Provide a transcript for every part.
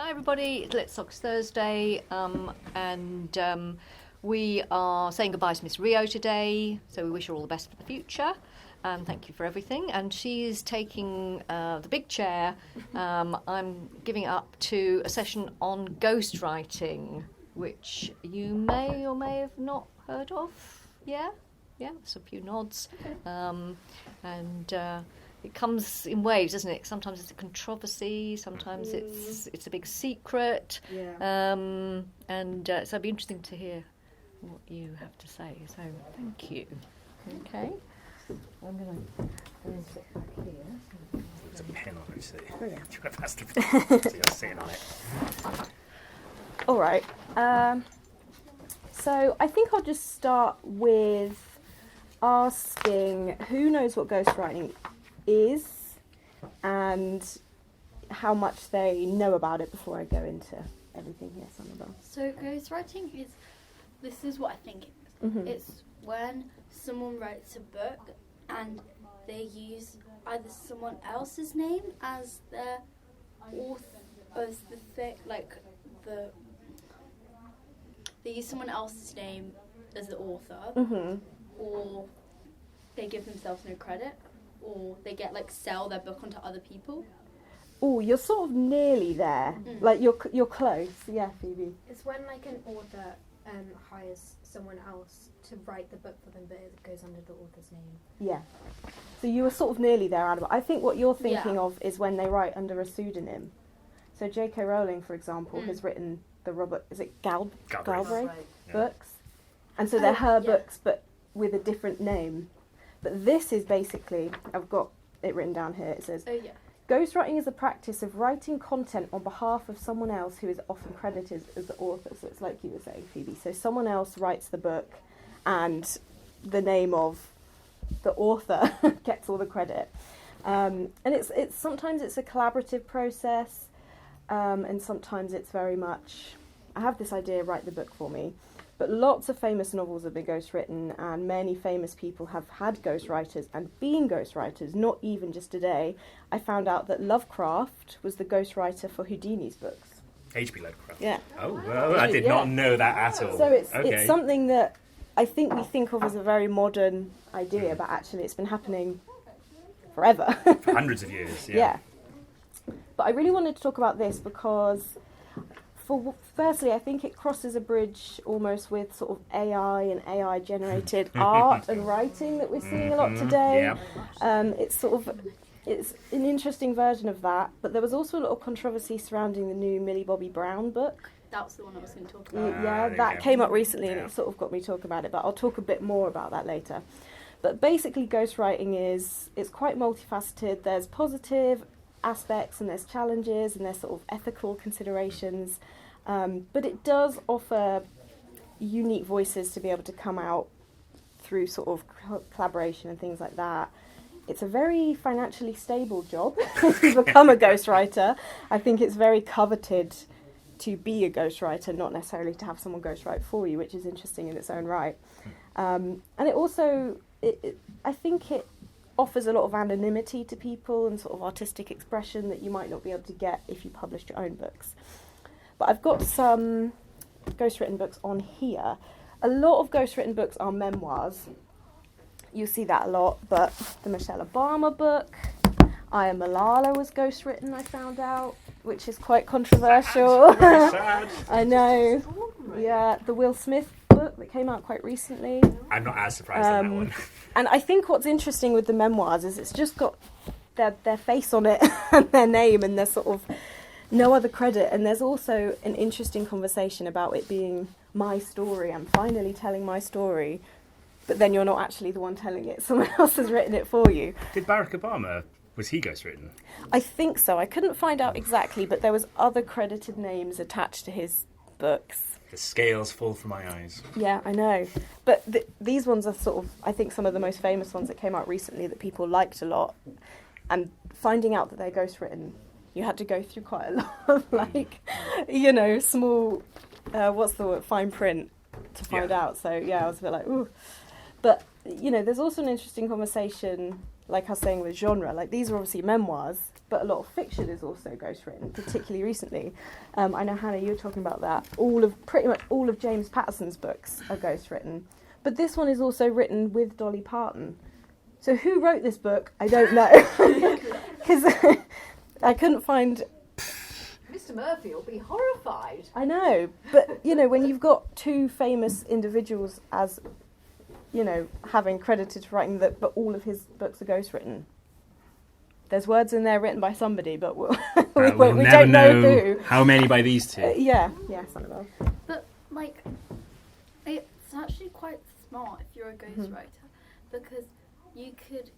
Hi everybody, it's Litsoc Thursday, and we are saying goodbye to Miss Riou today, so we wish her all the best for the future, and thank you for everything. And she is taking the big chair. I'm giving it up to a session on ghostwriting, which you may or may have not heard of. Yeah, there's a few nods. And it comes in waves, doesn't it? Sometimes it's a controversy, sometimes it's a big secret. Yeah. So it'd be interesting to hear what you have to say. So thank you. Okay. I'm going to sit back here. There's a pen on it, see. Oh, yeah. Do you want to pass the so you're sitting on it? All right. So I think I'll just start with asking who knows what ghostwriting is and how much they know about it before I go into everything here. Annabelle. So ghostwriting this is what I think it is. Mm-hmm. It's when someone writes a book and they use either someone else's name as their author, as the thing, they use someone else's name as the author, or they give themselves no credit, or they sell their book onto other people. Oh, you're sort of nearly there. Like you're close. Yeah, Phoebe. It's when an author hires someone else to write the book for them, but it goes under the author's name. Yeah. So you were sort of nearly there, Annabelle. I think what you're thinking Yeah. of is when they write under a pseudonym. So J.K. Rowling, for example, has written the Robert, is it Galbraith books? And so they're her books, but with a different name. But this is basically, I've got it written down here, it says, ghostwriting is a practice of writing content on behalf of someone else who is often credited as the author. So it's like you were saying, Phoebe. So someone else writes the book and the name of the author gets all the credit. And it's sometimes it's a collaborative process, and sometimes it's very much, I have this idea, write the book for me. But lots of famous novels have been ghostwritten, and many famous people have had ghostwriters and been ghostwriters, not even just today. I found out that Lovecraft was the ghostwriter for Houdini's books. H.P. Lovecraft. Yeah. Oh, well, I did not know that at all. So it's something that I think we think of as a very modern idea, but actually it's been happening forever. For hundreds of years, Yeah. But I really wanted to talk about this because, firstly, I think it crosses a bridge almost with sort of AI and AI-generated art and writing that we're seeing a lot today. Yeah. It's an interesting version of that, but there was also a lot of controversy surrounding the new Millie Bobby Brown book. That's the one I was going to talk about. Yeah, that came up recently and it sort of got me talking about it, but I'll talk a bit more about that later. But basically ghostwriting it's quite multifaceted. There's positive aspects and there's challenges and there's sort of ethical considerations, but it does offer unique voices to be able to come out through sort of collaboration and things like that. It's a very financially stable job to become a ghostwriter. I think it's very coveted to be a ghostwriter, not necessarily to have someone ghostwrite for you, which is interesting in its own right. And it also, I think it offers a lot of anonymity to people and sort of artistic expression that you might not be able to get if you published your own books. But I've got some ghostwritten books on here. A lot of ghostwritten books are memoirs. You see that a lot, but the Michelle Obama book, I Am Malala was ghostwritten, I found out, which is quite controversial. Sad. I know. Yeah, the Will Smith book that came out quite recently. I'm not as surprised on that one. And I think what's interesting with the memoirs is it's just got their face on it and their name, and there's sort of no other credit. And there's also an interesting conversation about it being my story. I'm finally telling my story, but then you're not actually the one telling it. Someone else has written it for you. Did Barack Obama, was he ghostwritten? I think so. I couldn't find out exactly, but there was other credited names attached to his books. The scales fall from my eyes. Yeah, I know. But these ones are sort of, I think, some of the most famous ones that came out recently that people liked a lot. And finding out that they're ghostwritten, you had to go through quite a lot of, small, what's the word, fine print to find out. So, yeah, I was a bit like, ooh. But, there's also an interesting conversation, like I was saying, with genre. Like, these are obviously memoirs, but a lot of fiction is also ghostwritten, particularly recently. I know, Hannah, you were talking about that. Pretty much all of James Patterson's books are ghostwritten. But this one is also written with Dolly Parton. So who wrote this book? I don't know. Because I couldn't find... Mr. Murphy will be horrified. I know, but, you know, when you've got two famous individuals as, you know, having credited for writing that, but all of his books are ghostwritten. There's words in there written by somebody, but we never don't know who. How many by these two? Yeah, Annabelle. But, like, it's actually quite smart if you're a ghostwriter, because you could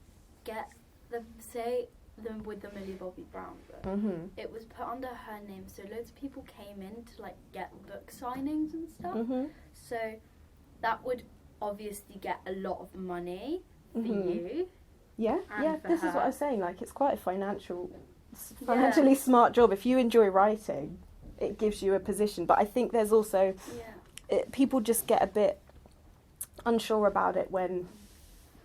get with the Millie Bobby Brown book, it was put under her name, so loads of people came in to like get book signings and stuff. So that would obviously get a lot of money for you. Yeah, and for this her. is what I was saying. Like, it's quite a financially smart job. If you enjoy writing, it gives you a position. But I think there's also people just get a bit unsure about it when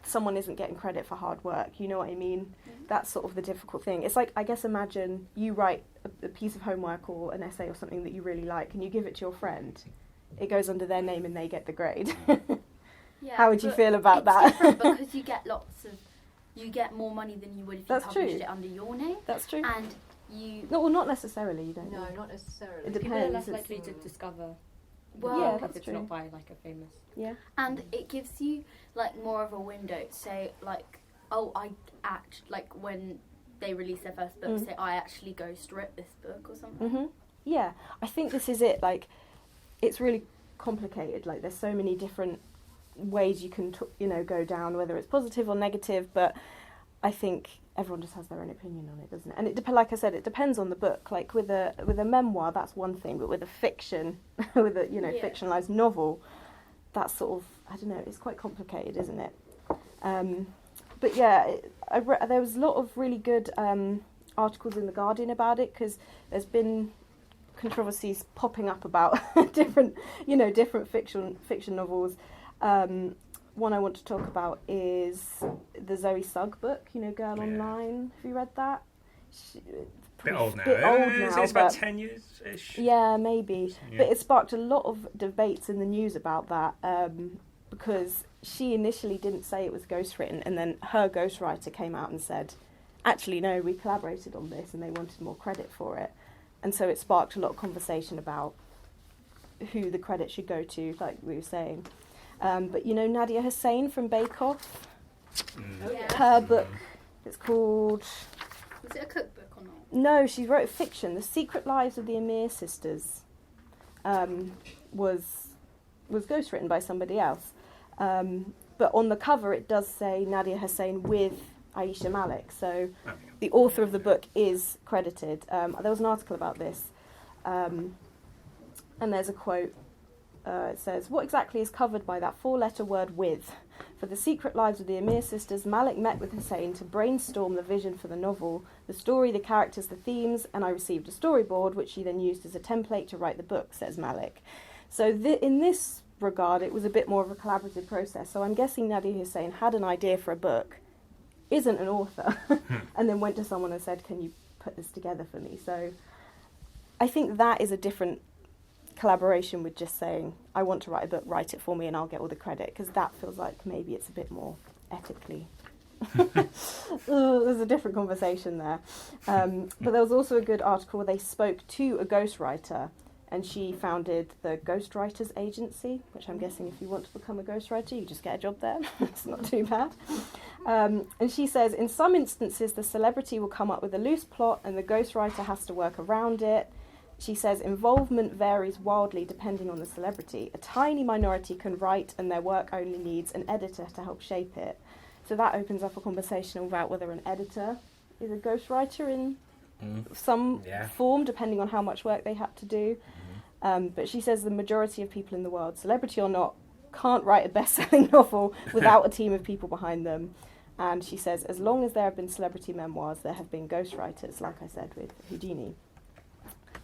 someone isn't getting credit for hard work, you know what I mean? That's sort of the difficult thing. It's like, I guess, imagine you write a piece of homework or an essay or something that you really like and you give it to your friend. It goes under their name and they get the grade. How would you feel about that? It's different because you get more money than you would if you published it under your name. That's true. And you... No, well, not necessarily, you don't No, know. not necessarily. It People depends. are less likely to discover Well, Yeah, if that's it's true. not by like a famous. Yeah. And it gives you like more of a window. Say like, oh, I act like when they release their first book, say I actually ghostwrote this book or something. Yeah, I think this is it. Like, it's really complicated. Like, there's so many different ways you can, go down, whether it's positive or negative. But I think everyone just has their own opinion on it, doesn't it? And like I said, it depends on the book. Like with a memoir, that's one thing, but with a fiction, with a fictionalized novel, that's sort of, I don't know, it's quite complicated, isn't it? But yeah, there was a lot of really good articles in The Guardian about it, because there's been controversies popping up about different fiction novels. One I want to talk about is the Zoe Sugg book, Girl Online. Have you read that? Bit old now. It's about 10 years-ish. Yeah, maybe. Yeah. But it sparked a lot of debates in the news about that, because she initially didn't say it was ghostwritten, and then her ghostwriter came out and said, actually, no, we collaborated on this, and they wanted more credit for it. And so it sparked a lot of conversation about who the credit should go to, like we were saying. But Nadia Hussain from Bake Off, her book, it's called... Was it a cookbook or not? No, she wrote fiction. The Secret Lives of the Amir Sisters was ghostwritten by somebody else. But on the cover it does say Nadia Hussain with Aisha Malik. So the author of the book is credited. There was an article about this. And there's a quote. It says, "What exactly is covered by that four-letter word 'with'? For The Secret Lives of the Amir Sisters, Malik met with Hussain to brainstorm the vision for the novel, the story, the characters, the themes, and I received a storyboard, which she then used as a template to write the book," says Malik. So in this regard, it was a bit more of a collaborative process. So I'm guessing Nadia Hussain had an idea for a book, isn't an author, and then went to someone and said, "Can you put this together for me?" So I think that is a different collaboration with just saying, I want to write a book, write it for me and I'll get all the credit, because that feels like maybe it's a bit more ethically. There's a different conversation there. But there was also a good article where they spoke to a ghostwriter, and she founded the Ghostwriters Agency, which I'm guessing if you want to become a ghostwriter, you just get a job there. It's not too bad. And she says, in some instances, the celebrity will come up with a loose plot and the ghostwriter has to work around it. She says involvement varies wildly depending on the celebrity. A tiny minority can write and their work only needs an editor to help shape it. So that opens up a conversation about whether an editor is a ghostwriter in some form, depending on how much work they had to do. But she says the majority of people in the world, celebrity or not, can't write a best-selling novel without a team of people behind them. And she says as long as there have been celebrity memoirs, there have been ghostwriters, like I said with Houdini.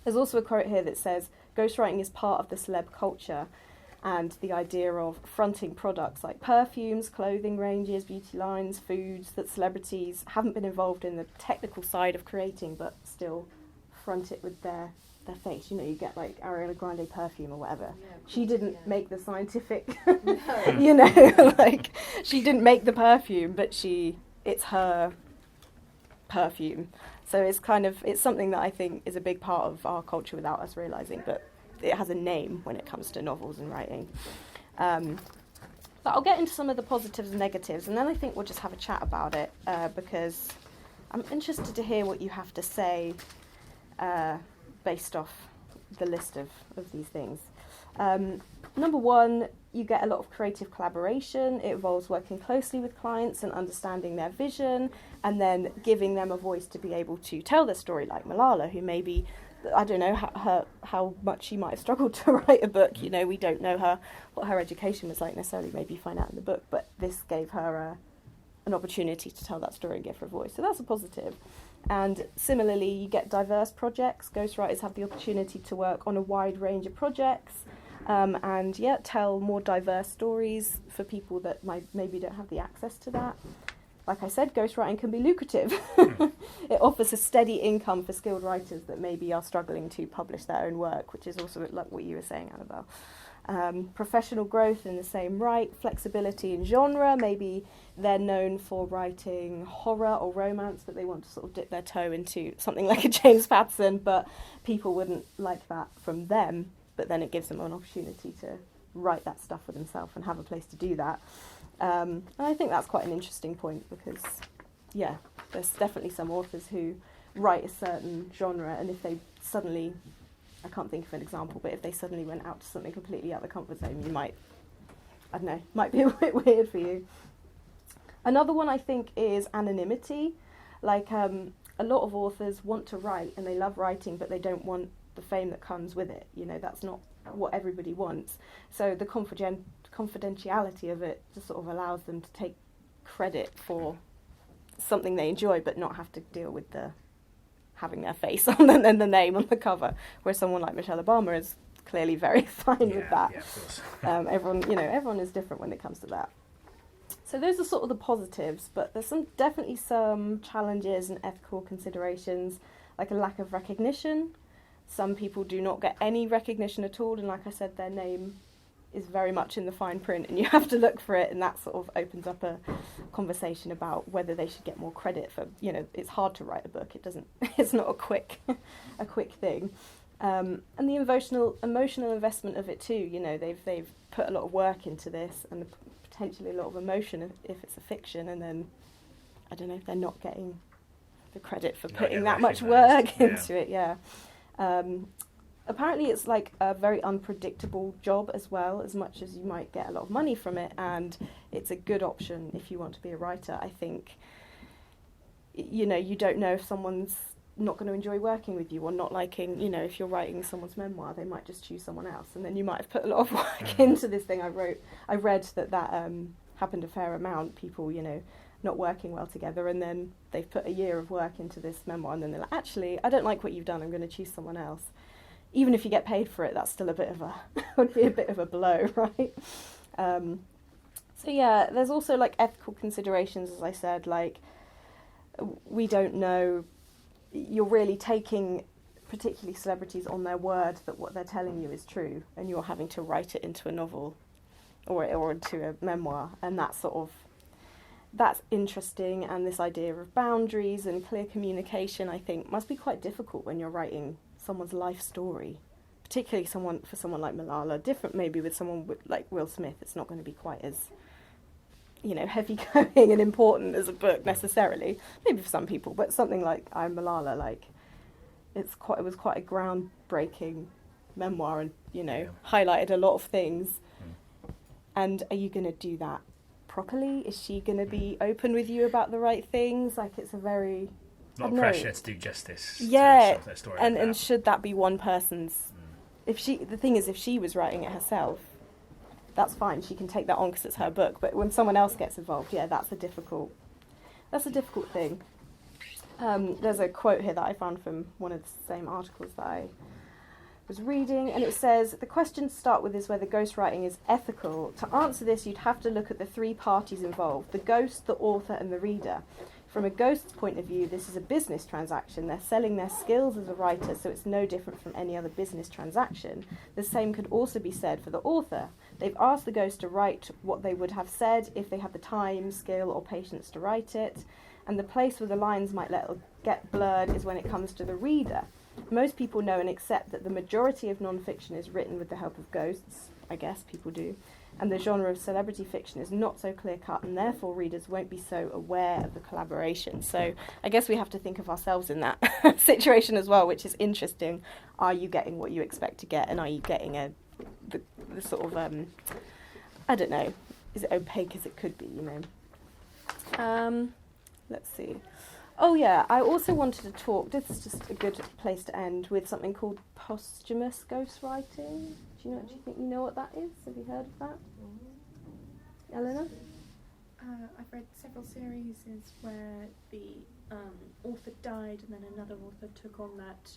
There's also a quote here that says, ghostwriting is part of the celeb culture. and the idea of fronting products like perfumes, clothing ranges, beauty lines, foods that celebrities haven't been involved in the technical side of creating, but still front it with their face. You know, you get like Ariana Grande perfume or whatever. Yeah, She didn't make the scientific, No. you know, like she didn't make the perfume, but it's her perfume. So it's something that I think is a big part of our culture without us realising, but it has a name when it comes to novels and writing. But I'll get into some of the positives and negatives, and then I think we'll just have a chat about it, because I'm interested to hear what you have to say based off the list of these things. Number one, you get a lot of creative collaboration. It involves working closely with clients and understanding their vision, and then giving them a voice to be able to tell their story, like Malala, who maybe, I don't know how much she might have struggled to write a book. You know, we don't know what her education was like necessarily, maybe find out in the book, but this gave her an opportunity to tell that story and give her a voice. So that's a positive. And similarly, you get diverse projects. Ghostwriters have the opportunity to work on a wide range of projects, and tell more diverse stories for people that maybe don't have the access to that. Like I said, ghostwriting can be lucrative. It offers a steady income for skilled writers that maybe are struggling to publish their own work, which is also like what you were saying, Annabelle. Professional growth in the same right, flexibility in genre. Maybe they're known for writing horror or romance, but they want to sort of dip their toe into something like a James Patterson, but people wouldn't like that from them. But then it gives them an opportunity to write that stuff for themselves and have a place to do that. And I think that's quite an interesting point because, yeah, there's definitely some authors who write a certain genre, and if they suddenly, I can't think of an example, but if they suddenly went out to something completely out of the comfort zone, you might be a bit weird for you. Another one I think is anonymity. Like, a lot of authors want to write and they love writing, but they don't want the fame that comes with it. You know, that's not what everybody wants. So the confidentiality of it just sort of allows them to take credit for something they enjoy, but not have to deal with having their face on and the name on the cover. Whereas someone like Michelle Obama is clearly very fine with that. Yeah, of course. Everyone is different when it comes to that. So those are sort of the positives, but there's definitely some challenges and ethical considerations, like a lack of recognition. Some people do not get any recognition at all, and like I said, their name is very much in the fine print, and you have to look for it, and that sort of opens up a conversation about whether they should get more credit for, you know, it's hard to write a book. It's not a quick thing. And the emotional investment of it too. You know, they've put a lot of work into this, and potentially a lot of emotion if it's a fiction, and then I don't know if they're not getting the credit for putting that much work into it. Yeah. Apparently it's like a very unpredictable job as well, as much as you might get a lot of money from it, and it's a good option if you want to be a writer. I think, you know, you don't know if someone's not going to enjoy working with you or not liking, you know, if you're writing someone's memoir, they might just choose someone else, and then you might have put a lot of work into this thing. I read that happened a fair amount, people, you know, not working well together, and then they've put a year of work into this memoir, and then they're like, actually, I don't like what you've done, I'm going to choose someone else. Even if you get paid for it, that's still would be a bit of a blow, right? So yeah, there's also like ethical considerations, as I said, like we don't know, you're really taking particularly celebrities on their word that what they're telling you is true, and you're having to write it into a novel or into a memoir, and that's interesting. And this idea of boundaries and clear communication, I think, must be quite difficult when you're writing someone's life story, particularly for someone like Malala. Different maybe with someone like Will Smith. It's not going to be quite as, you know, heavy going and important as a book necessarily. Maybe for some people, but something like I'm Malala, like it was quite a groundbreaking memoir, and you know, highlighted a lot of things. And are you going to do that properly? Is she going to be open with you about the right things? Like, it's a very lot of pressure to do justice. Yeah, to their story and should that be one person's? The thing is, if she was writing it herself, that's fine. She can take that on because it's her book. But when someone else gets involved, yeah, that's a difficult thing. There's a quote here that I found from one of the same articles that I was reading, and it says, the question to start with is whether ghostwriting is ethical. To answer this, you'd have to look at the three parties involved, the ghost, the author, and the reader. From a ghost's point of view, this is a business transaction. They're selling their skills as a writer, so it's no different from any other business transaction. The same could also be said for the author. They've asked the ghost to write what they would have said if they had the time, skill, or patience to write it, and the place where the lines might get blurred is when it comes to the reader. Most people know and accept that the majority of non-fiction is written with the help of ghosts. I guess people do. And the genre of celebrity fiction is not so clear-cut, and therefore readers won't be so aware of the collaboration. So I guess we have to think of ourselves in that situation as well, which is interesting. Are you getting what you expect to get, and are you getting the sort of, I don't know, is it opaque as it could be, you know? Let's see. Oh yeah, I also wanted to talk, this is just a good place to end, with something called posthumous ghostwriting. Do you think you know what that is? Have you heard of that? Eleanor? I've read several series where the author died and then another author took on that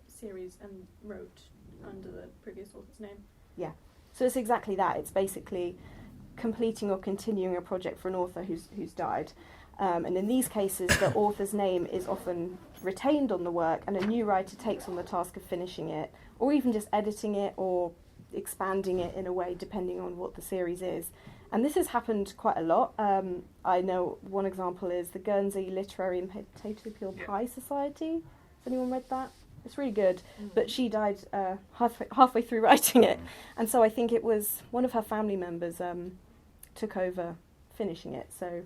series and wrote under the previous author's name. Yeah, so it's exactly that. It's basically completing or continuing a project for an author who's died. And in these cases, the author's name is often retained on the work, and a new writer takes on the task of finishing it, or even just editing it or expanding it in a way, depending on what the series is. And this has happened quite a lot. I know one example is the Guernsey Literary and Potato Peel Pie Society. Has anyone read that? It's really good. But she died halfway through writing it. And so I think it was one of her family members took over finishing it. So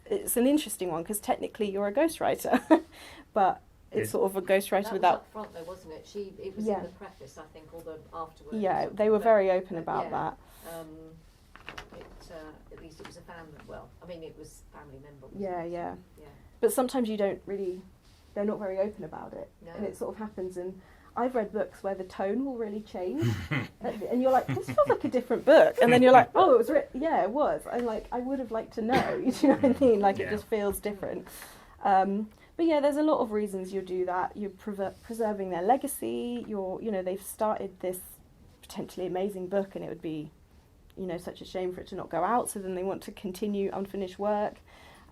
it's an interesting one, because technically you're a ghostwriter, but it's sort of a ghostwriter without... Up front though, wasn't it? It was in the preface, I think, or the afterwards. Yeah, they were very open about that. At least it was a family, well, I mean it was family member. Yeah. But sometimes they're not very open about it. No. And it sort of happens, and I've read books where the tone will really change, and you're like, this feels like a different book, and then you're like, oh, it was it was. I'm like, I would have liked to know, you know what I mean? Like, it just feels different. But yeah, there's a lot of reasons you do that. You're preserving their legacy. They've started this potentially amazing book, and it would be, such a shame for it to not go out. So then they want to continue unfinished work.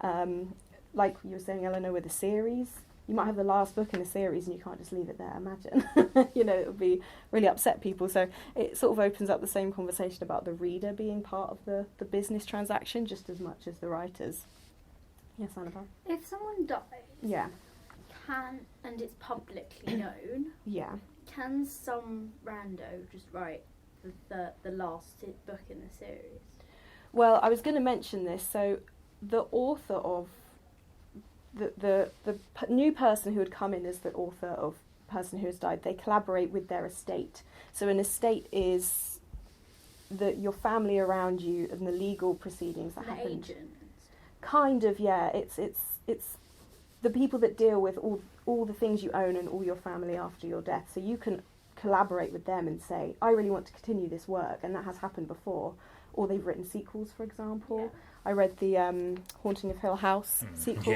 Like you were saying, Eleanor, with a series, you might have the last book in a series and you can't just leave it there. Imagine, it would be really upset people. So it sort of opens up the same conversation about the reader being part of the business transaction just as much as the writers. Yes, Annabelle? If someone dies, and it's publicly known, can some rando just write the last book in the series? Well, I was going to mention this. So the author of the new person who would come in as the author of person who has died, they collaborate with their estate. So an estate is your family around you and the legal proceedings that happen. Agents. Kind of, yeah. It's the people that deal with all the things you own and all your family after your death. So you can collaborate with them and say, I really want to continue this work, and that has happened before. Or they've written sequels, for example. Yeah. I read the Haunting of Hill House sequel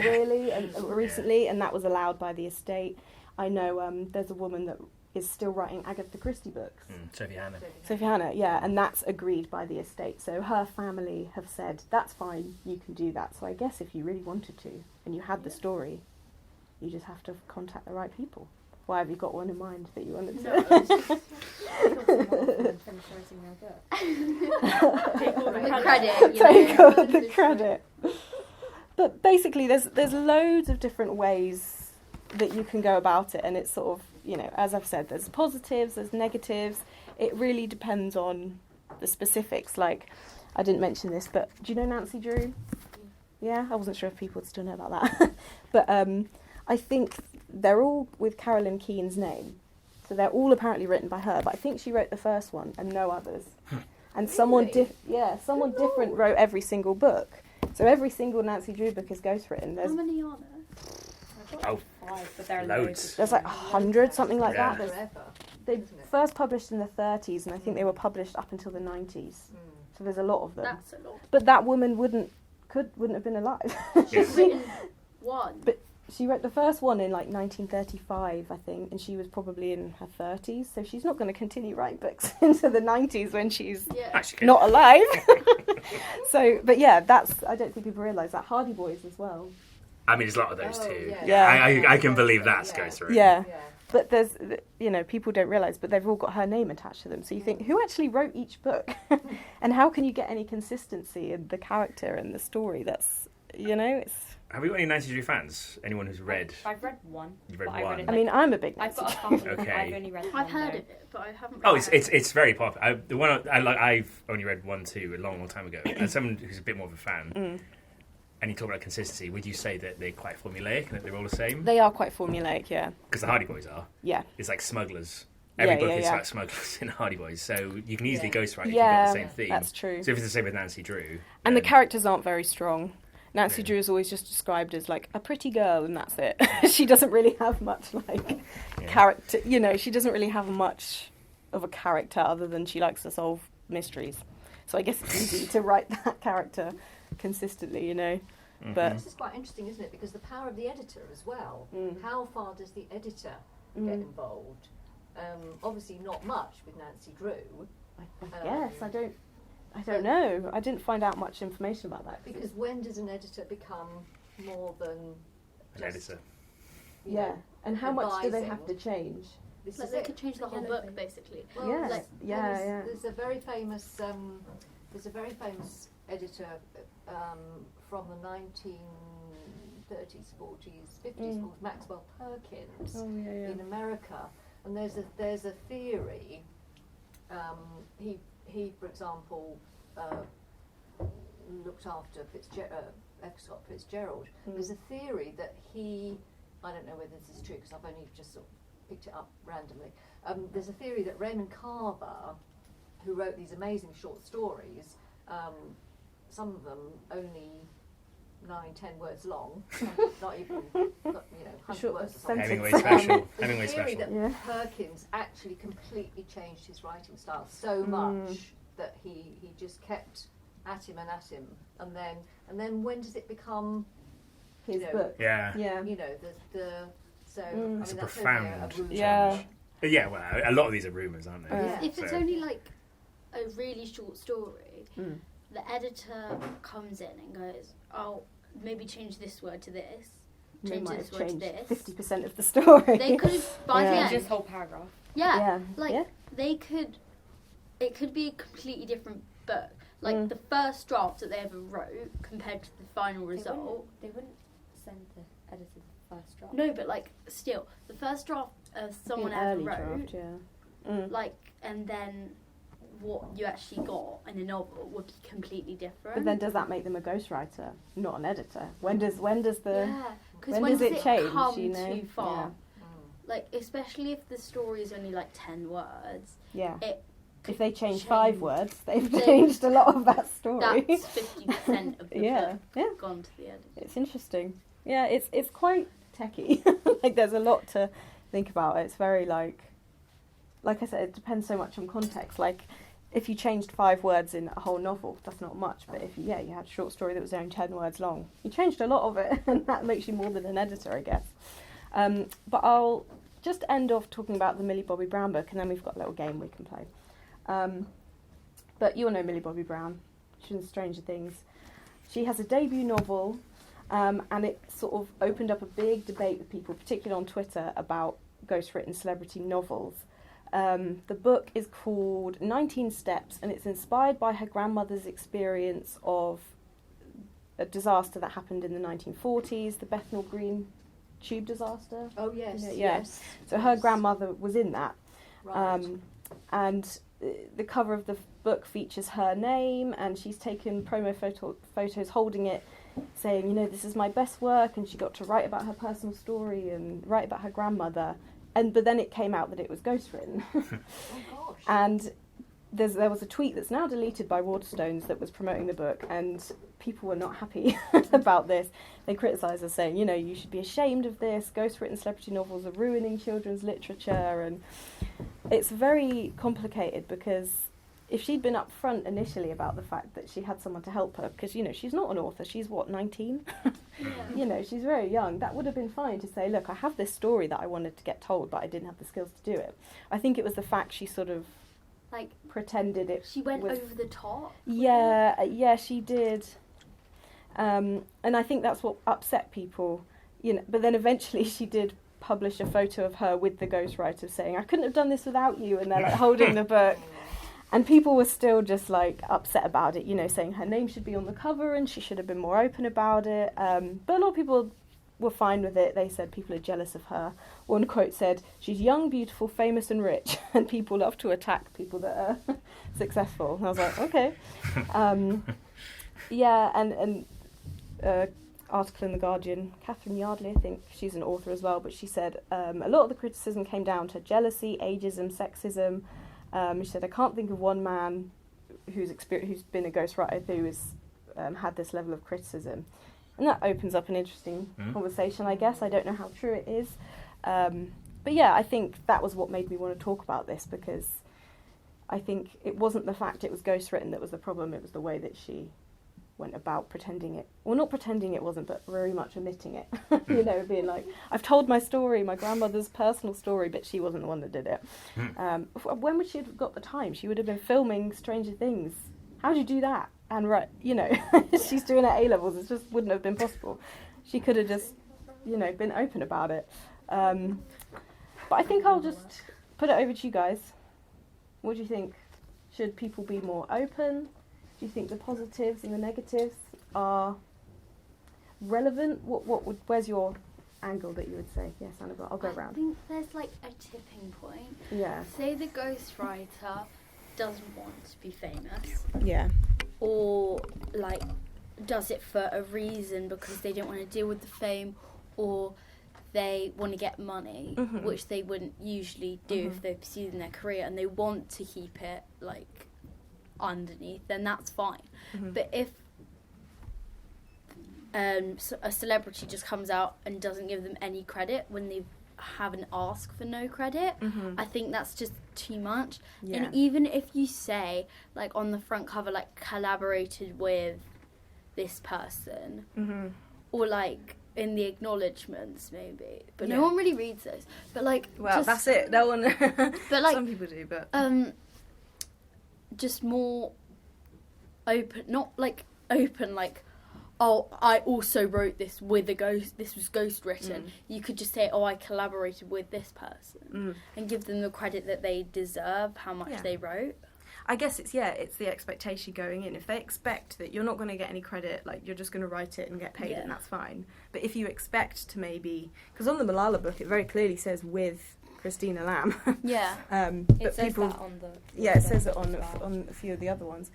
recently, and that was allowed by the estate. I know there's a woman that is still writing Agatha Christie books. Sophie Hannah, yeah, and that's agreed by the estate. So her family have said, that's fine, you can do that. So I guess if you really wanted to, and you had the story, you just have to contact the right people. Why, have you got one in mind that you wanted to? Take all the credit. Take all the credit. But basically, there's loads of different ways that you can go about it, and it's sort of, as I've said, there's positives, there's negatives. It really depends on the specifics. Like, I didn't mention this, but do you know Nancy Drew? Yeah, I wasn't sure if people would still know about that. But I think they're all with Carolyn Keane's name. So they're all apparently written by her, but I think she wrote the first one and no others. And someone different wrote every single book. So every single Nancy Drew book is ghostwritten. How many are there? Oh, 5, but there are loads. There's like 100, something like that. Forever, they first published in the 30s, and I think they were published up until the 90s. So there's a lot of them. That's a lot. But that woman wouldn't have been alive. She's written one. But she wrote the first one in like 1935, I think, and she was probably in her 30s, so she's not going to continue writing books into the 90s when she's not alive. So, but yeah, I don't think people realise that. Hardy Boys as well. I mean, there's a lot of those too. Yeah. I can believe that's goes through. Yeah. But there's, people don't realise, but they've all got her name attached to them. So you think, who actually wrote each book? And how can you get any consistency in the character and the story? That's, it's... Have we got any Nancy Drew fans? Anyone who's read? I've read one. You've read one? I mean, I'm a big Nancy. Nancy. I've got a couple. Okay. I've only read one. I've heard of it, but I haven't read it. It's very popular. The one I've only read one too a long time ago. And someone who's a bit more of a fan, and you talk about consistency, would you say that they're quite formulaic and that they're all the same? They are quite formulaic, yeah. Because the Hardy Boys are. Yeah. It's like smugglers. Every book is about smugglers in Hardy Boys, so you can easily ghostwrite if you've got the same theme. That's true. So if it's the same with Nancy Drew... And the characters aren't very strong. Nancy Drew is always just described as like a pretty girl, and that's it. She doesn't really have much character. She doesn't really have much of a character other than she likes to solve mysteries. So I guess it's easy to write that character consistently, Mm-hmm. But this is quite interesting, isn't it? Because the power of the editor as well. How far does the editor get involved? Obviously, not much with Nancy Drew. I guess I don't know. I didn't find out much information about that. Because when does an editor become more than an editor? And how much do they have to change? They could change the whole book, basically. Well, yes. There's a very famous editor from the 1930s, 40s, 50s called Maxwell Perkins in America, and there's a theory. He, for example, looked after F. Scott Fitzgerald. There's a theory that I don't know whether this is true because I've only just sort of picked it up randomly. There's a theory that Raymond Carver, who wrote these amazing short stories, some of them only 9-10 words long, not even 100 words or something. Hemingway special. There's a theory that Perkins actually completely changed his writing style so much that he just kept at him, and then when does it become his book? It's a profound change. Yeah, well, a lot of these are rumours, aren't they? If it's only like a really short story, the editor comes in and goes, "Oh, maybe change this word to this, change this word to this." 50% of the story. They could by the end, just whole paragraph. They could. It could be a completely different book. Like the first draft that they ever wrote compared to the final result. They wouldn't send the editor the first draft. No, but still, the first draft someone ever wrote. Draft, and then what you actually got in a novel would be completely different. But then does that make them a ghostwriter, not an editor? When does when does it change? Come too far? Especially if the story is only 10 words. Yeah. If they change 5 words, they've changed a lot of that story. That's 50% of the book gone to the editor. It's interesting. Yeah, it's quite techie. There's a lot to think about. It's very like I said, it depends so much on context. If you changed 5 words in a whole novel, that's not much. But if you had a short story that was only 10 words long, you changed a lot of it, and that makes you more than an editor, I guess. But I'll just end off talking about the Millie Bobby Brown book, and then we've got a little game we can play. But you all know Millie Bobby Brown. She's in Stranger Things. She has a debut novel, and it sort of opened up a big debate with people, particularly on Twitter, about ghost-written celebrity novels. The book is called 19 Steps, and it's inspired by her grandmother's experience of a disaster that happened in the 1940s, the Bethnal Green tube disaster. Oh, yes, yes. So her grandmother was in that. Right. And the cover of the book features her name, and she's taken promo photos holding it, saying, this is my best work, and she got to write about her personal story and write about her grandmother. But then it came out that it was ghostwritten. Oh, gosh. And there was a tweet that's now deleted by Waterstones that was promoting the book, and people were not happy about this. They criticised her, saying, you should be ashamed of this. Ghostwritten celebrity novels are ruining children's literature. And it's very complicated because if she'd been upfront initially about the fact that she had someone to help her, because, you know, she's not an author, she's, 19? Yeah. You know, she's very young. That would have been fine to say, look, I have this story that I wanted to get told, but I didn't have the skills to do it. I think it was the fact she sort of Like, pretended it. she went was- over the top. Yeah, she did. And I think that's what upset people, you know. But then eventually she did publish a photo of her with the ghostwriter saying, I couldn't have done this without you, and they're like holding the book. And people were still just like upset about it, you know, saying her name should be on the cover and she should have been more open about it. But a lot of people were fine with it. They said people are jealous of her. One quote said, she's young, beautiful, famous and rich, and people love to attack people that are successful. And I was like, okay. Yeah, and article in The Guardian, Catherine Yardley, I think she's an author as well, but she said a lot of the criticism came down to jealousy, ageism, sexism. She said, I can't think of one man who's been a ghostwriter who has had this level of criticism. And that opens up an interesting conversation, I guess. I don't know how true it is. But yeah, I think that was what made me want to talk about this, because I think it wasn't the fact it was ghostwritten that was the problem, it was the way that she went about pretending it. Well, not pretending it wasn't, but very much omitting it. You know, being like, I've told my story, my grandmother's personal story, but she wasn't the one that did it. When would she have got the time? She would have been filming Stranger Things. How do you do that? And right, you know, she's doing her A-levels. It just wouldn't have been possible. She could have just, you know, been open about it. But I think I'll just put it over to you guys. What do you think? Should people be more open? Do you think the positives and the negatives are relevant? Where's your angle that you would say? Yes, Annabelle, I'll go I around. think there's like a tipping point. Yeah. Say the ghostwriter doesn't want to be famous, Yeah. or like does it for a reason because they don't want to deal with the fame, or they want to get money, which they wouldn't usually do if they're pursuing their career, and they want to keep it like underneath, then that's fine. But if a celebrity just comes out and doesn't give them any credit when they haven't asked for no credit, I think that's just too much. Yeah. And even if you say, like, on the front cover, like, collaborated with this person, or like in the acknowledgements maybe, but no one really reads those. But like, Well, just, that's it. No one. But like, some people do, but just more open, not like open, like, oh, I also wrote this with a ghost, this was ghost written. You could just say, oh, I collaborated with this person, and give them the credit that they deserve, how much they wrote. I guess it's the expectation going in. If they expect that you're not going to get any credit, like you're just going to write it and get paid, and that's fine. But if you expect to maybe, because on the Malala book it very clearly says with Christina Lamb. Yeah. But It says people, that on the... it says it on a few of the other ones.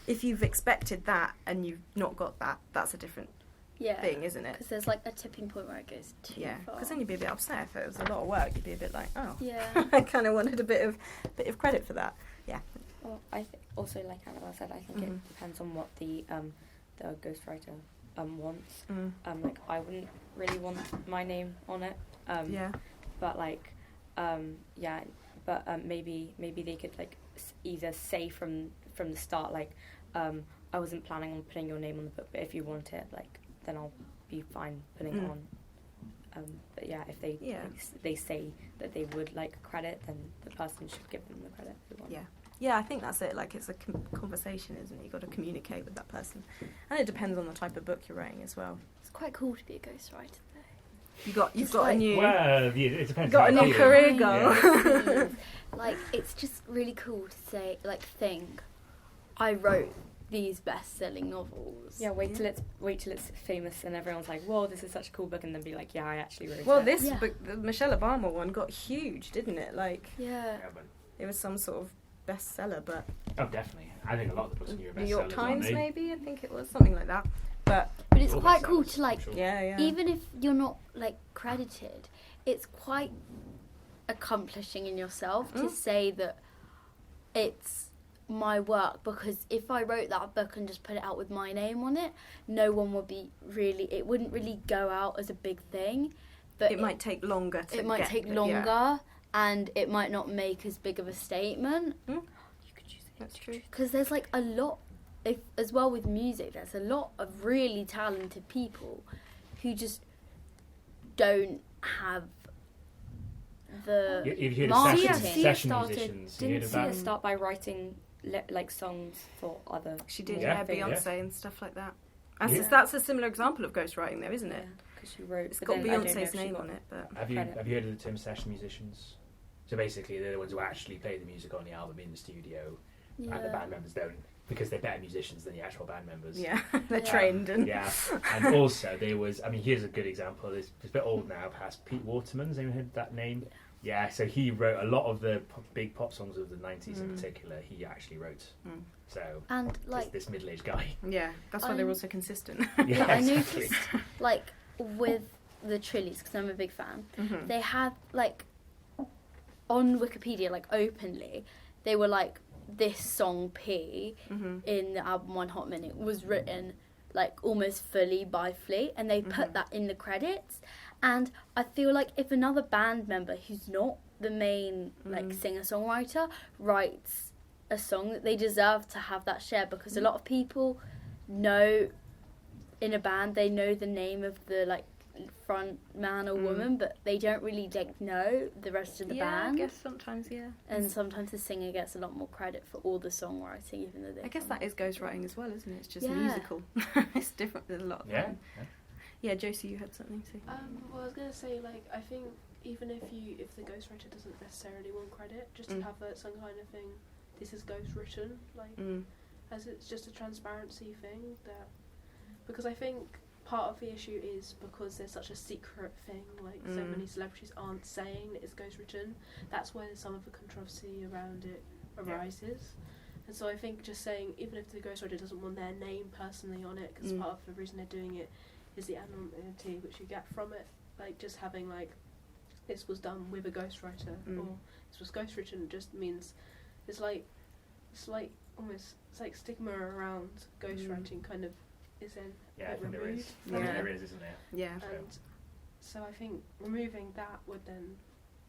If you've expected that and you've not got that, that's a different thing, isn't it? Because there's like a tipping point where it goes too far. Because then you'd be a bit upset if it was a lot of work. You'd be a bit like, oh, Yeah. I kind of wanted a bit of credit for that. Yeah. Well, also, like Annabelle said, I think it depends on what the ghostwriter wants. Like, I wouldn't really want my name on it. But like, maybe they could like either say from the start, like, I wasn't planning on putting your name on the book, but if you want it, like, then I'll be fine putting it on. But yeah, if they say that they would like credit, then the person should give them the credit they want. Yeah, I think that's it. Like, it's a conversation, isn't it? You've got to communicate with that person. And it depends on the type of book you're writing as well. It's quite cool to be a ghostwriter though. You've got a new... Well, it depends. Got a how new you career feel. goal. Yeah. Like, it's just really cool to say, like, think, I wrote these best-selling novels. Yeah, wait till it's famous and everyone's like, whoa, this is such a cool book, and then be like, yeah, I actually wrote it. Well, this book, the Michelle Obama one, got huge, didn't it? Like, it was some sort of bestseller, but... Oh, definitely. I think a lot of the books in New New York Times, maybe? I think it was something like that. But it's quite cool to, like, sure. even if you're not, like, credited, it's quite accomplishing in yourself to say that it's my work, because if I wrote that book and just put it out with my name on it, no one would be really, it wouldn't really go out as a big thing. But it might take longer to It might take longer, and it might not make as big of a statement. You could use That's true. Because there's like a lot, as well with music, there's a lot of really talented people who just don't have the If you heard marketing. of session musicians, you heard Didn't of see that? her start by writing like songs for other. She did, Yeah, Beyonce and stuff like that. Yeah. That's a similar example of ghostwriting, though, isn't it? Because she wrote. It's but got then I don't know Beyonce's if she name got on it, but Have you credit. heard of the term session musicians? So basically, they're the ones who actually play the music on the album in the studio, and the band members don't, because they're better musicians than the actual band members. yeah, they're Yeah. trained and Yeah, and also there was. I mean, here's a good example. It's a bit old now. Perhaps Pete Waterman's. Anyone heard that name? Yeah. So he wrote a lot of the big pop songs of the '90s in particular. He actually wrote. Mm. So And like, this middle-aged guy. yeah, that's why they're also consistent. Yeah, I exactly. noticed like with the Trillies, because I'm a big fan, Mhm. they had like on Wikipedia, like openly, they were like, this song P Mhm. in the album One Hot Minute was written like almost fully by Flea, and they put that in the credits. And I feel like if another band member who's not the main like singer-songwriter writes a song, that they deserve to have that share, because a lot of people know in a band, they know the name of the like front man or woman, but they don't really like know the rest of the band. I guess sometimes, yeah. And sometimes the singer gets a lot more credit for all the songwriting, even though they I guess can't. that is ghostwriting as well, isn't it? It's just Yeah. musical. It's different than a lot of Yeah. them. Yeah, Josie, you had something to say. Well, I was gonna say, like, I think even if the ghostwriter doesn't necessarily want credit, just to have some kind of thing, this is ghostwritten, like, as it's just a transparency thing, that, because I think part of the issue is because there's such a secret thing, like so many celebrities aren't saying that it's ghostwritten. That's where some of the controversy around it arises. And so I think just saying, even if the ghostwriter doesn't want their name personally on it, because part of the reason they're doing it is the anonymity which you get from it, like just having like, this was done with a ghostwriter or this was ghostwritten, just means it's like almost, it's like stigma around ghostwriting kind of is then Yeah, I think there removed. is. I think there is, isn't there? Yeah. And so I think removing that would then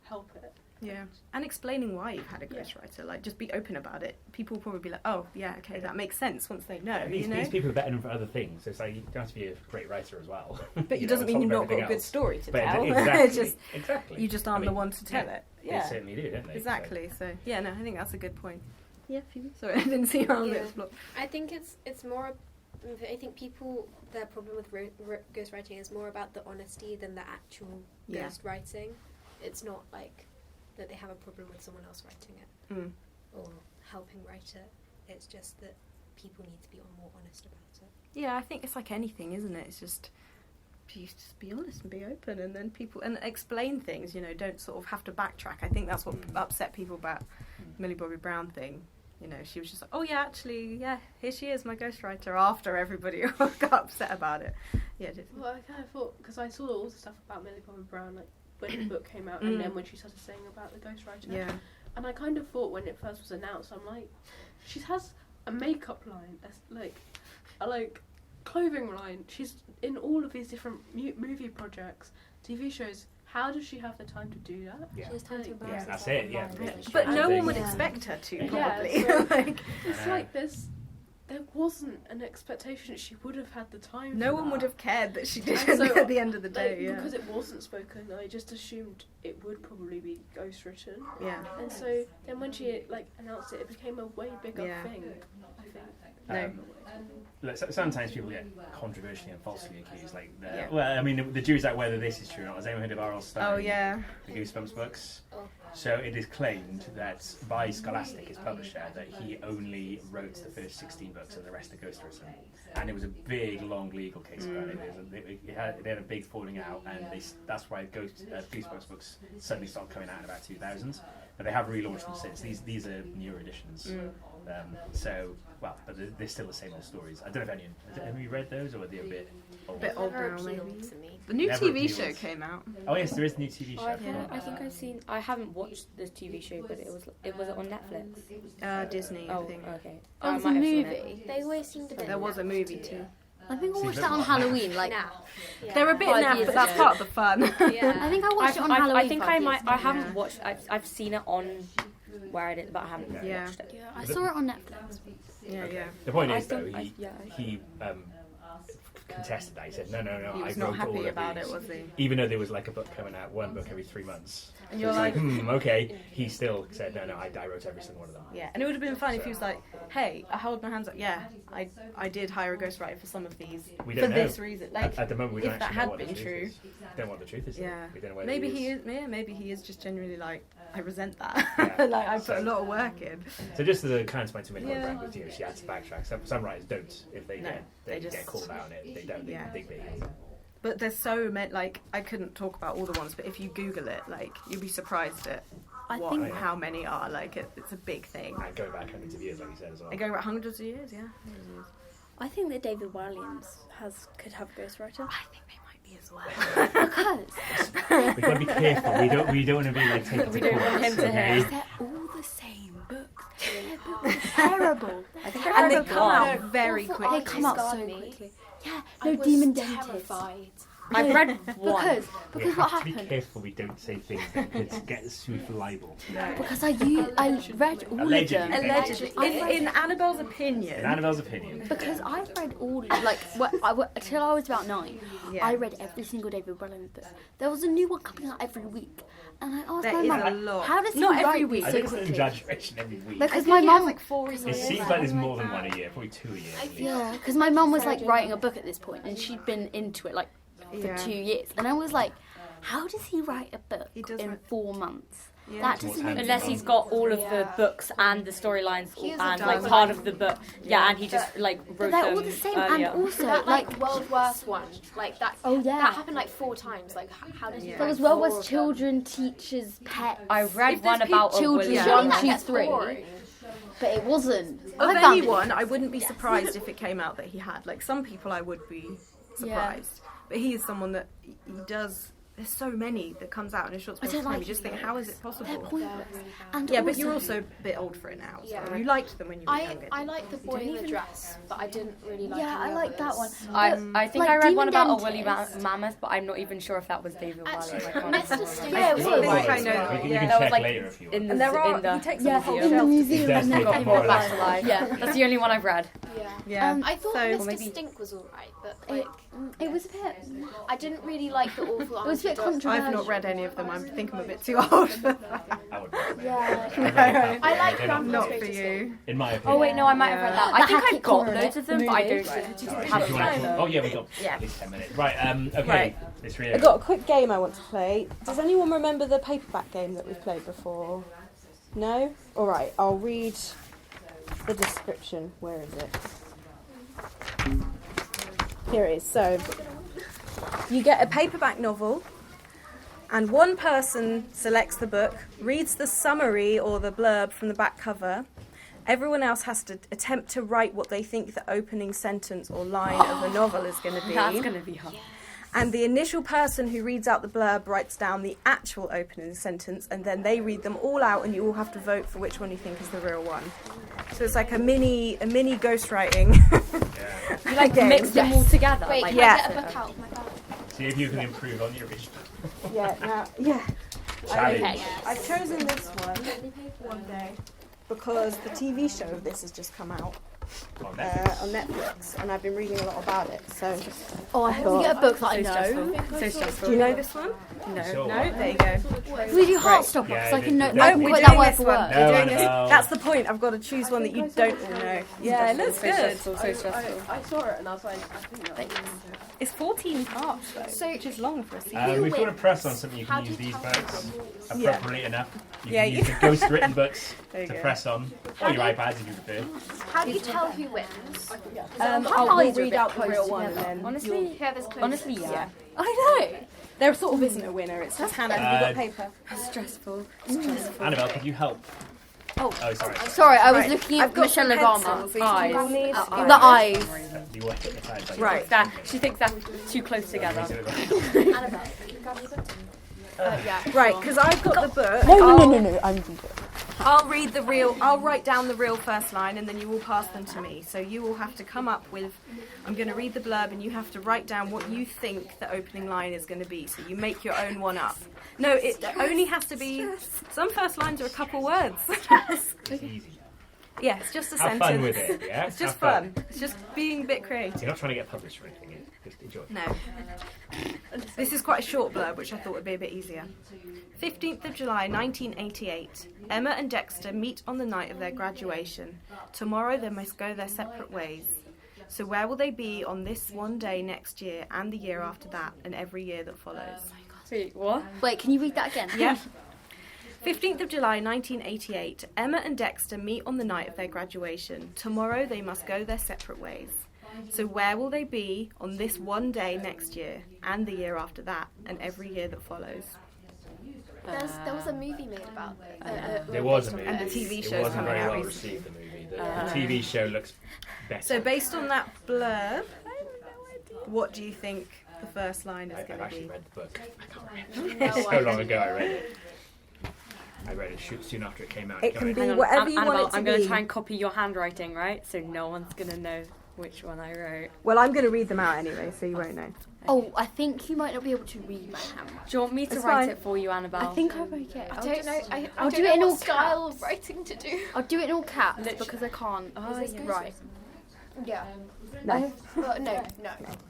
help it. Yeah. And explaining why you've had a ghostwriter, like just be open about it. People will probably be like, oh, yeah, okay, that makes sense once they know, These, you know? these people are better known for other things. So it's like you don't have to be a great writer as well. But it You doesn't know, mean on you've top not of got a everything good else. story to But tell. exactly, It's just, exactly. you just aren't I the mean, one to tell yeah, it. They Yeah. certainly do, don't they? Exactly. So, yeah, no, I think that's a good point. Yeah, Phoebe? Sorry, I didn't see your arm Yeah. explode. I think it's more. I think people, their problem with ghostwriting is more about the honesty than the actual Yeah. ghostwriting. It's not like that they have a problem with someone else writing it or helping write it. It's just that people need to be more honest about it. Yeah, I think it's like anything, isn't it? It's just be honest and be open, and then people and explain things. You know, don't sort of have to backtrack. I think that's what upset people about Millie Bobby Brown thing. You know, she was just like, oh yeah, actually, yeah, here she is, my ghostwriter. After everybody got upset about it. Yeah. Well, I kind of thought, because I saw all the stuff about Millie Bobby Brown, like when the book came out, and then when she started saying about the ghostwriter. Yeah. And I kind of thought when it first was announced, I'm like, she has a makeup line, a clothing line. She's in all of these different movie projects, TV shows. How does she have the time to do that? She has time to Yeah, embarrass that's herself it, yeah. online. But no one would Yeah. expect her to, Yeah, probably. so- Like, It's like there wasn't an expectation that she would have had the time. no for one would that. have cared that she did And so, at the end of the day. Like, Yeah. because it wasn't spoken, I just assumed it would probably be ghostwritten. Yeah. And so then when she announced it, it became a way bigger Yeah. thing, I think. No. Look, sometimes people get controversially and falsely accused. Like, Yeah. well, I mean, the jury's out whether this is true or not. Has anyone heard of R.L. Stein? Oh yeah. The Goosebumps books. So it is claimed that by Scholastic, his publisher, that he only wrote the first 16 books and the rest are ghostwritten. And it was a big, long legal case about it. They had a big falling out, and that's why Goosebumps books suddenly started coming out in about 2000. But they have relaunched them since. These are newer editions. But they're still the same old stories. I don't know if have you read those, or are they a bit old? Bit old Never now, appealed maybe. to me. The new Never TV appealed. show came out. Oh yes, there is a new TV show. I think I've seen. I haven't watched this TV show, but it was on Netflix. Disney, I Oh, think. okay. Oh, I it's a might have seen it. movie. They always seem to be. There was a movie too. I think I See, watched but- that on Halloween. Like, Now. They're a bit 5 naff, years but that's ago. part of the fun. Yeah. I think I watched it on Halloween. I think 5 I years might. ago. I haven't watched. I've seen it on where I did, but I haven't Yeah. watched it. Yeah, I saw it on Netflix. Yeah. The point I is, though, think he contested that. He said, no, He was I not wrote happy all of about these. it, was he? Even though there was like a book coming out, one book every 3 months. And So you're it's like, like, okay. He still said, no, I wrote every single one of them. Yeah, and it would have been fun if he was like, hey, I hold my hands up. Yeah, I did hire a ghostwriter for some of these We for don't know. this reason. Like, At the moment, we if don't that actually know had what the been truth true. is. We don't know what the truth is. Yeah. We don't know whether maybe he he is. is. Yeah, maybe he is just genuinely like, I resent that. Yeah. Like I put a lot of work in. So just as a kind of to make Yeah. brand with you, she had to backtrack. Some writers don't. If they No, get they get just- called out on it, they don't. Yeah. They dig big. But there's so many. Like I couldn't talk about all the ones, but if you Google it, like you'll be surprised at I what, think how many are. Like it's a big thing. And going back hundreds of years, like you said as well. They go about hundreds of years. Yeah. I think that David Williams could have a ghostwriter. I think they might be as well. Because We've got to be careful. We don't want to be like taken We to don't want court. him to okay? hear. they're all the same books. Their books are terrible. I think And they read come one. out very quickly. They come out so Scarred me. quickly. Yeah, I no was demon dentist. terrified. I've read one. Because We what have to be happened? careful we don't say things that could get us sued for libel. Because I read all Allegedly. of them. Allegedly. In Annabelle's opinion. In Annabelle's opinion, Because I read all, like, until I was about 9, Yeah. I read every single David Williams book. There was a new one coming out every week. And I asked There my is mum, a lot. how does he Not every write week. I so think it's an quickly? exaggeration every week. Because my mum... like 4 It seems like there's more than one a year, probably 2 a year. at least. Yeah, because my mum was, like, writing a book at this point, and she'd been into it, like, for Yeah. 2 years. And I was like, how does he write a book He does in write- 4 months? Yeah. That What's doesn't make happening? Unless he's got all of the books and the storylines He's and a like done. part of the book. Yeah, and he just like wrote But they're them all the same, earlier. and also, That like, world worst one, like that. Oh, yeah. That happened like 4 times. Like how did you? Yeah. there was write well 4 was of them? children, teachers, pets. I read If one there's about a children, William. one, That two, gets three. boring. But it wasn't. Of I found anyone, I wouldn't be surprised if it came out that he had. Like some people, I would be surprised. But he is someone that he does. There's so many that comes out in a short I space of don't time. like You just think, how is it They're possible? pointless. And Yeah, but you're also a bit old for it now. So Yeah. you liked them when you were I younger. like the boy in the dress, but I didn't really like. Yeah, any I like that others. one. I think like, I read Demon one about a Dentist. woolly mammoth, but I'm not even sure if that was David Williams. Actually, I can't Mr. remember. Sting- Yeah, it It's was. not I think I right, know so that. You can Yeah. That was check like later if you want. in and there the are. He takes Yeah, them whole in the shelf. museum. He does and take then- them Brought all back out. to life. Yeah. That's the only one I've read. Yeah. Yeah. I thought So Mr. maybe- Stink was alright, but like It was a bit. I didn't really like the awful. It was a bit Auntie Dot. I've not read any of them. I think I'm a bit too old for that. I would recommend Yeah. it. I like They're not- Grandpa's Not for Greatest you. In my opinion. Oh wait, no, I might have read that. I That think had I Kit got Connor in loads it, of them, the but I movie. don't. Alright, Have if you wanna- them. Oh yeah, we got Yeah. at least 10 minutes. Right. Okay. Right. It's I've Riou. got a quick game I want to play. Does anyone remember the paperback game that we've played before? No? Alright, I'll read the description. Where is it? Here it is. So, you get a paperback novel, and one person selects the book, reads the summary or the blurb from the back cover. Everyone else has to attempt to write what they think the opening sentence or line of the novel is going to be. That's gonna be hard. And the initial person who reads out the blurb writes down the actual opening sentence, and then they read them all out, and you all have to vote for which one you think is the real one. So it's like a mini ghostwriting. You like game. mix them all together. Wait, like, can Yeah. I get a book out of my bag? See if you can improve on the original. Yeah. Challenge. Okay. I've chosen this one day because the TV show of this has just come out On Netflix. on Netflix, and I've been reading a lot about it. So, Oh, I hope we get a book that I know. So stressful. do you know this one? Sure. No, there you go. We do Right. Heartstopper because Yeah, I can know. no, I can we're quote doing that word this for one. word. No, We're doing this. no. That's the point. I've got to choose one that you don't all know. Yeah, it looks So good. stressful. So stressful. I saw it and I was like, I think that's It's 14 parts though, So- which is long for a series. We've got a press on something you How can do use you these tell books Yeah. appropriately enough. You Yeah, can you- use the ghostwritten books There you to go. press on, or your iPads if you prefer. How do you tell who wins? I'll read out the real one then. Honestly, Whoever's closest. honestly, yeah. I know. There sort of isn't a winner. It's just Hannah. Have you got paper? Stressful. Annabelle, could you help? Oh. sorry. Sorry, I was Right, looking I've at got Michelle some Obama. pencils. Eyes. We'll need The eyes. You were hypnotised by Right. That she thinks that's too close together. Annabelle, can you grab your book? Right, because I've got the book. No. I'm. I'll write down the real first line and then you will pass them to me. So you will have to come up with, I'm going to read the blurb and you have to write down what you think the opening line is going to be. So you make your own one up. No, it only has to be, some first lines are a couple words. It's easy. Yeah, it's just a Have sentence. fun with it, yeah? It's just Have fun. It's just being a bit creative. You're not trying to get published or anything, just enjoy. No. This is quite a short blurb, which I thought would be a bit easier. 15th of July, 1988. Emma and Dexter meet on the night of their graduation. Tomorrow they must go their separate ways. So where will they be on this one day next year and the year after that and every year that follows? Wait, what? Wait, can you read that again? Yeah. 15th of July 1988. Emma and Dexter meet on the night of their graduation. Tomorrow they must go their separate ways. So where will they be on this one day next year and the year after that and every year that follows? There was a movie made about it. There was a movie. And the TV It show's wasn't coming very out well recently. received, the movie. The TV show looks better. So based on that blurb, what do you think the first line is I've going to actually be? read the book. I can't remember. So long ago I read it. I read it soon after it came out. It can be Hang on, whatever you Annabelle, want it to I'm be. going to try and copy your handwriting, right? So no one's going to know which one I wrote. Well, I'm going to read them out anyway, so you won't know. Oh, I think you might not be able to read my handwriting. Do you want me to It's write fine. it for you, Annabelle? I think I wrote it. I don't know. I'll do don't it in know all what style caps. of writing to do. I'll do it in all caps Literally. because I can't Is this write. Yeah. No. But no.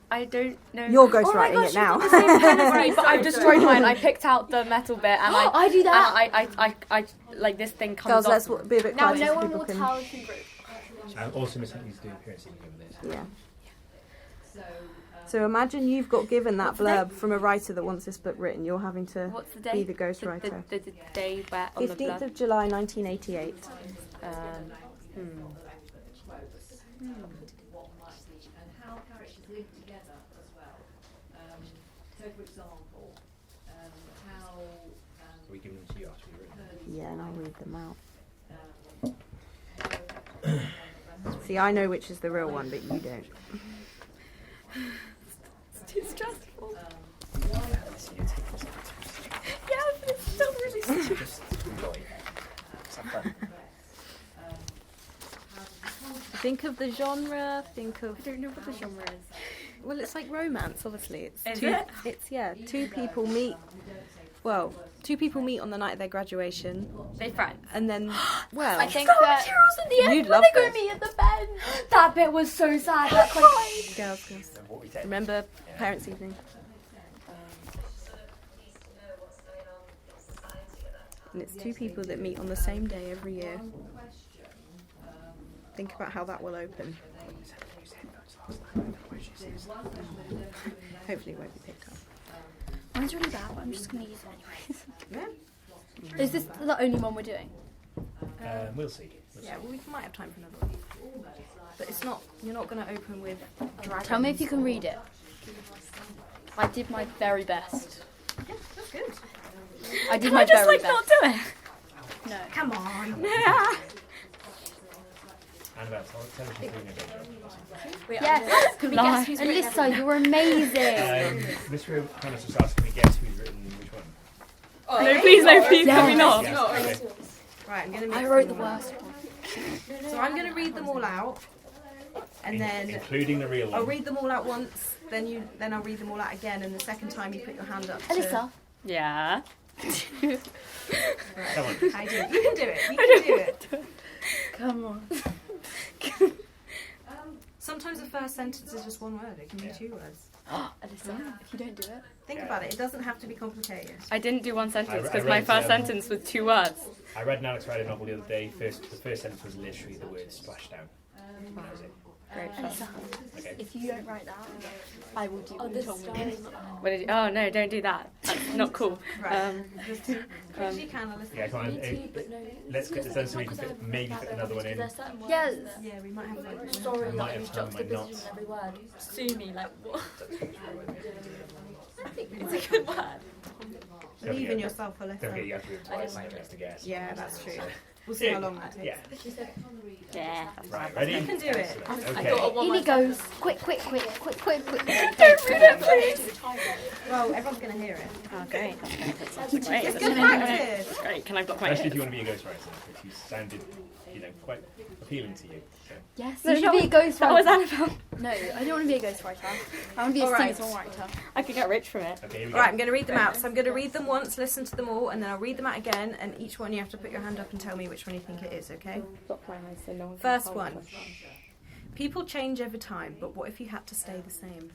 I don't know. You're ghostwriting it now. Right, but I've destroyed mine. I picked out the metal bit and I do that. And I like this thing comes Girls, off. let's be a bit Now quiet no so one people will can... tell if you wrote. Also, Miss Huntley's doing appearances over this. Yeah. So imagine you've got given that blurb from a writer that wants this book written. You're having to What's the day? be the ghostwriter. The day where on the 15th blurb. of July 1988. Are we giving them to you after we've written them? Yeah, and I'll read them out. See, I know which is the real one, but you don't. It's too stressful. Yeah, but it's still really stressful. Just enjoy it. Just have fun. Think of the genre, think of... I don't know what the genre is. Well, it's like romance, obviously. Is it? It's two people meet... Well, two people meet on the night of their graduation, They friends. and then, well... I think that Materials at the end You'd when love they go this. meet at the bend. That bit was so sad. That's like Girls. What we said. Remember Parents' Evening? And it's two people that meet on the same day every year. Think about how that will open. Hopefully it won't be picked up. Mine's really bad, but I'm just going to use it anyways. Yeah? Is this the only one we're doing? We'll see. Yeah, well, we might have time for another one. But it's not, you're not going to open with dragons. Tell me if you can read it. I did my very best. Yeah, that's good. I did Can my I just very like best. not do it? No. Come on. Annabelle, tell us you're doing a good job. Yes. Can we guess who's written Alyssa, you're amazing. Miss Riou kind of just asked, can we guess who's written which one? No, please, no, please, Yeah. can we not? Yes, okay. Right, I'm going to I wrote the worst one. So I'm going to read them all out. And then Including the real one. I'll read them all out once, then I'll read them all out again, and the second time you put your hand up. Alyssa. Yeah. Come on. I do. You can do it. You can do it. Come on. Sometimes the first sentence is just one word. It can be two words. Alyssa, if you don't do it. Think about it. It doesn't have to be complicated. I didn't do one sentence I because read, my first um, sentence was 2 words. I read an Alex Rider novel the other day. The first sentence was literally the word splashdown. That was it. Great. Alyssa, Okay. if you don't write that, I will do what you told me. What did you, oh no, don't do that. That's not cool. Just you can, Alyssa. Yeah, come on. Let's get this done so we can maybe fit another one in. Yes. Yeah, we might have one. Sorry I might have time on my juxtaposition knots. in every word. Sue me, like what? It's a good word. Believe in yourself, Don't forget, Alyssa. you have to do it twice to guess. Yeah, that's true. We'll see how long that takes. Yeah. Yeah. Right, ready? You can do it. Excellent. I Okay. got one In he myself. goes. Quick. Don't read it, please. Well, everyone's going to hear it. Oh, great. That's It's great. good practice. That's great. Can I block my Especially if ears? you want to be a ghostwriter, which you sounded, quite appealing to you. So. Yes, No, you should be a ghostwriter. That was Annabelle. No, I don't want to be a ghostwriter. I want to be a Alright. singer-songwriter. I could get rich from it. Okay, here we All right, go. I'm going to read them out. So I'm going to read them once, listen to them all, and then I'll read them out again, and each one you have to put your hand up and tell me which one you think it is, okay? Block my eyes so no one can First tell one. what's wrong. People change over time, but what if you had to stay the same?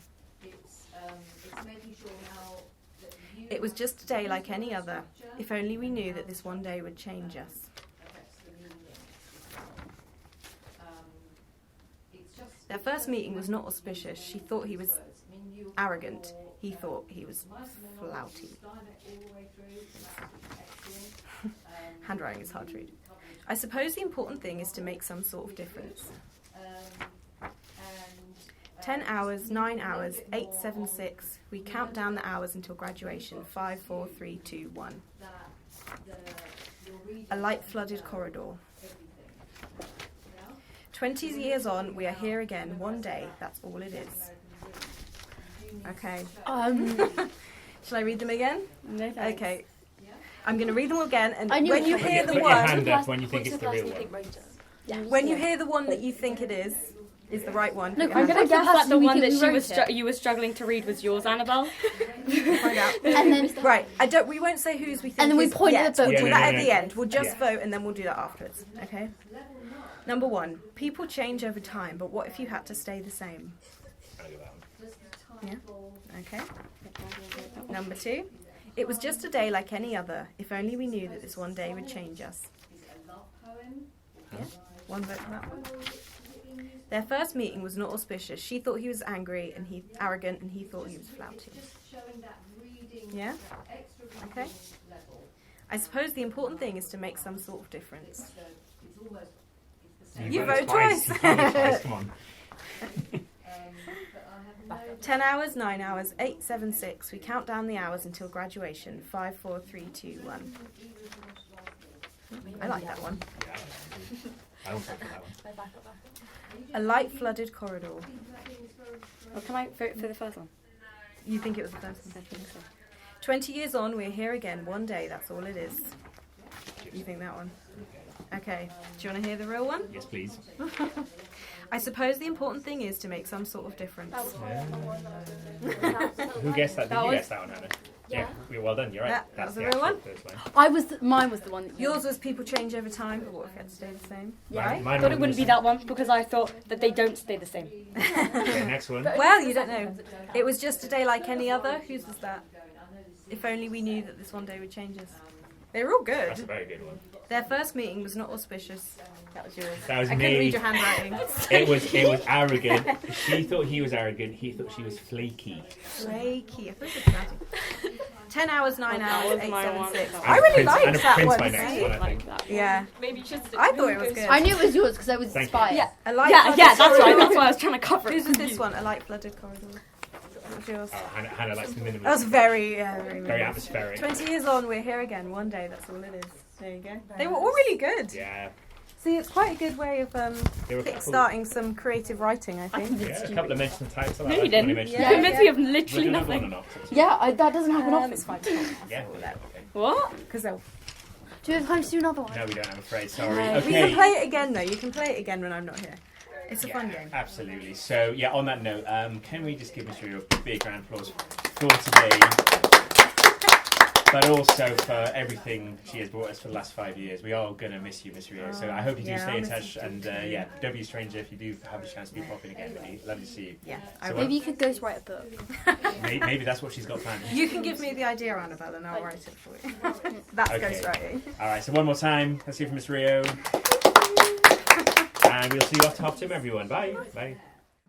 It was just a day like any other, if only we knew that this one day would change us. Their first meeting was not auspicious. She thought he was arrogant. He thought he was flouty. Handwriting is hard to read. I suppose the important thing is to make some sort of difference. 10 hours, 9 hours, 8, 7, 6. We count down the hours until graduation. 5, 4, 3, 2, 1. A light-flooded corridor. 20 years on, we are here again. One day, that's all it is. Okay. Shall I read them again? No thanks. Okay. I'm going to read them all again, and I knew when it you was hear Put the your one, hand up when you think it's the real one. when you hear the one that you think it is the right one. Look, put your I'm hand gonna What's the guess that person the we one think that we wrote it? you were struggling to read was yours, Annabelle. up. Find out. And then Right, we won't say whose we think And then we is point at yet. the book. We'll do Yeah, that no, at no. the end. We'll just Yeah. vote and then we'll do that afterwards. Okay? Number 1. People change over time, but what if you had to stay the same? I'll go that one. Yeah? Okay. Number 2. It was just a day like any other, if only we knew that this one day would change us. Yeah? One vote for that one. Their first meeting was not auspicious. She thought he was arrogant, and he thought he was flouty. Yeah? Okay. I suppose the important thing is to make some sort of difference. You vote twice. You voted twice. Come on. 10 hours, 9 hours, 8, 7, 6. We count down the hours until graduation. 5, 4, 3, 2, 1. I like that one. Yeah, I won't vote for that one. A light flooded corridor. Well, can I vote for the first one? You think it was the first one? I think so. 20 years on, we're here again. One day, that's all it is. You think that one? Okay. Do you want to hear the real one? Yes, please. I suppose the important thing is to make some sort of difference. Who guessed that? Did That you was- guess that one, Hannah? Yeah. Well done. You're right. That That's was the the real actual one? first line. Mine was the one that Yours was people change over time, but what if you had to stay the same? Yeah, Mine- I mine thought it was wouldn't be missing. that one because I thought that they don't stay the same. Okay, next one. Well, you don't know. It was just a day like any other. Whose was that? If only we knew that this one day would change us. They were all good. That's a very good one. Their first meeting was not auspicious. That was yours. That was I me. couldn't read your handwriting. It was arrogant. She thought he was arrogant. He thought she was flaky. Flaky. I thought it was flaky. 10 hours, 9 hours, 8, 7, 6. And I really Prince- liked and that Prince one. my next see? one, I think. Yeah. Maybe you should. I thought it was good. I knew it was yours because I was Thank you. inspired. Yeah, A light yeah, flooded that's right. corridor. That's why I was trying to cover it. Whose was this one? A light flooded corridor. What was yours? Oh, Hannah likes the minimalist. That was very, very, Very atmospheric. 20 years on, we're here again. One day, that's all it is. There you go. They were all really good. Yeah. See, it's quite a good way of They were kick-starting some creative writing, I think. Yeah, a couple of mentions of types. I No, like you that when didn't. mentioned You Yeah, convinced yeah. me of Would literally you have one or nothing. not? Yeah, that doesn't happen often. It's fine. Yeah. Okay. What? Because they'll... Do we have time to do another one? No, we don't. I'm afraid. Sorry. We can Okay. play it again, though. You can play it again when I'm not here. It's a fun game. Absolutely. So, yeah, on that note, can we just give Mrs Riou a big round of applause for today, but also for everything she has brought us for the last 5 years. We are going to miss you, Mrs Riou. So I hope you do Yeah, stay I'll in miss touch. you And yeah, don't be a stranger if you do have the chance to be popping again. It'd be lovely to see you. Yeah. So Maybe you could ghostwrite a book. maybe that's what she's got planned. You can give me the idea, Annabelle, and I'll write it for you. That's Okay. ghostwriting. All right, so one more time. Let's hear from Mrs Riou. And we'll see you after half term, everyone. Bye. Bye.